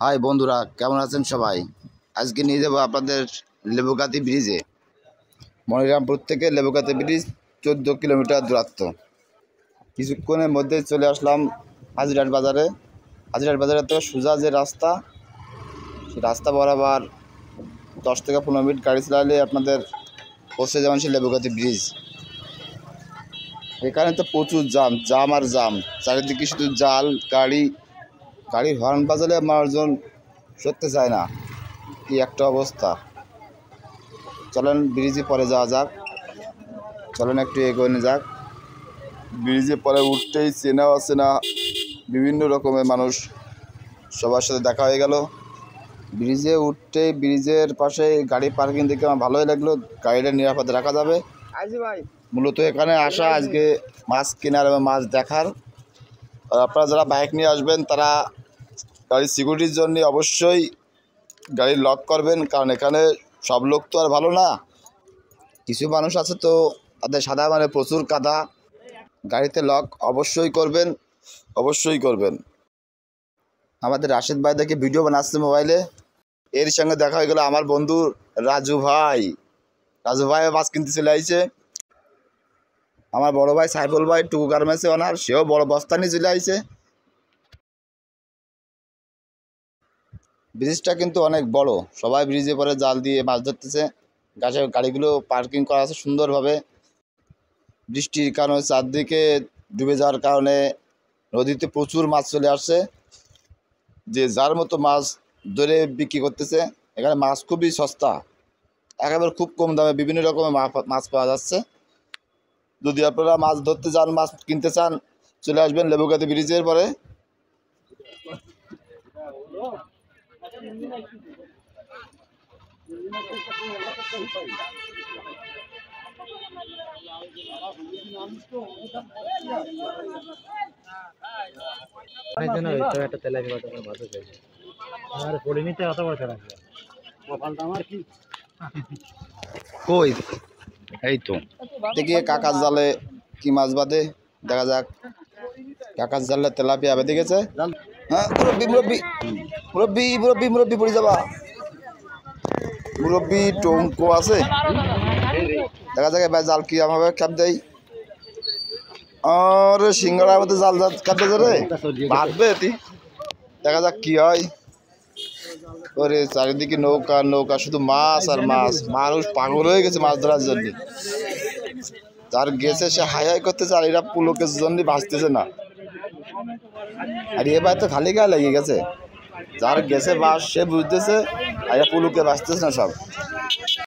High বন্ধুরা, কেমন আছেন সবাই? আজকে নিয়ে যাবো আপনাদের লেবুগাতি ব্রিজে। মনিরামপুর থেকে লেবুগাতি ব্রিজ 14 কিলোমিটার দূরত্ব। কিছুক্ষণের মধ্যে চলে আসলাম হাজিরহাট বাজারে। হাজিরহাট বাজারের থেকে সোজা যে রাস্তা, সেই রাস্তা বরাবর 10 থেকে 15 মিনিট গাড়ি চালালে আপনাদের পৌঁছে যাবেন সেই লেবুগাতি ব্রিজ। এখানে তো প্রচুর জাম আর জাম, চারিদিকে শুধু জাল, গাড়ির হর্ন বাজালে মানুষজন সরতে চায় না। কি একটা অবস্থা। চলেন ব্রিজে পরে যাওয়া যাক, চলেন একটু এগোনো যাক। ব্রিজে পরে উঠতেই চেনা অচেনা বিভিন্ন রকমের মানুষ, সবার সাথে দেখা হয়ে গেল। ব্রিজে উঠতেই ব্রিজের পাশে গাড়ি পার্কিং দেখে আমার ভালোই লাগলো, গাড়িটা নিরাপদে রাখা যাবে। মূলত এখানে আসা আজকে মাছ কেনার এবং মাছ দেখার। আর আপনারা যারা বাইক নিয়ে আসবেন তারা গাড়ির সিকিউরিটির জন্য অবশ্যই গাড়ি লক করবেন, কারণ এখানে সব লোক তো আর ভালো না। কিছু মানুষ আছে তো তাদের সাদা মানে প্রচুর কাদা। গাড়িতে লক অবশ্যই করবেন। আমাদের রাশেদ ভাই দেখে ভিডিও বানাচ্ছে মোবাইলে, এর সঙ্গে দেখা হয়ে গেল আমার বন্ধু রাজু ভাই মাছ কিনতে চলে আইছে। আমার বড় ভাই সাইফুল ভাই টুকু গার্মেন্টসে ওনার, সেও বড় বস্তা নিয়ে চলে আইছে। ব্রিজটা কিন্তু অনেক বড়, সবাই ব্রিজে পরে জাল দিয়ে মাছ ধরতেছে। গাড়িগুলো পার্কিং করা আছে সুন্দরভাবে। বৃষ্টির কারণে চারদিকে ডুবে যাওয়ার কারণে নদীতে প্রচুর মাছ চলে আসছে। যে যার মতো মাছ ধরে বিক্রি করতেছে। এখানে মাছ খুবই সস্তা, একেবারে খুব কম দামে বিভিন্ন রকমের মাছ পাওয়া যাচ্ছে। যদি আপনারা মাছ ধরতে চান, মাছ কিনতে চান, চলে আসবেন লেবুগাতি ব্রিজের পরে। কই এই তো দেখি কাকার জালে কি মাছ বাঁধে, দেখা যাক। কাকার জালে তেলাপিয়া বেঁধে গেছে। হ্যাঁ মুরব্বি পড়ে যাবা। মুরব্বি টঙ্কো আছে, দেখা যাক এবার জাল কি আমাকে খ্যাপ দেয়। আর সিঙ্গাড়ার মধ্যে জাল খ্যাপ দেয় রে, বাঁধবে এটি, দেখা যাক কি হয়। ওরে চারিদিকে নৌকা, শুধু মাছ আর মাছ। মানুষ পাগল হয়ে গেছে মাছ ধরার জন্য। যার গেছে সে হাই করতেছে, আর এরা পুলকের জন্য বাঁচতেছে না। আর এবার তো খালি গায়ে লেগে গেছে, যার গেছে বাস সে বুঝতেছে, আর এরা পুলকে বাঁচতেছে না সব।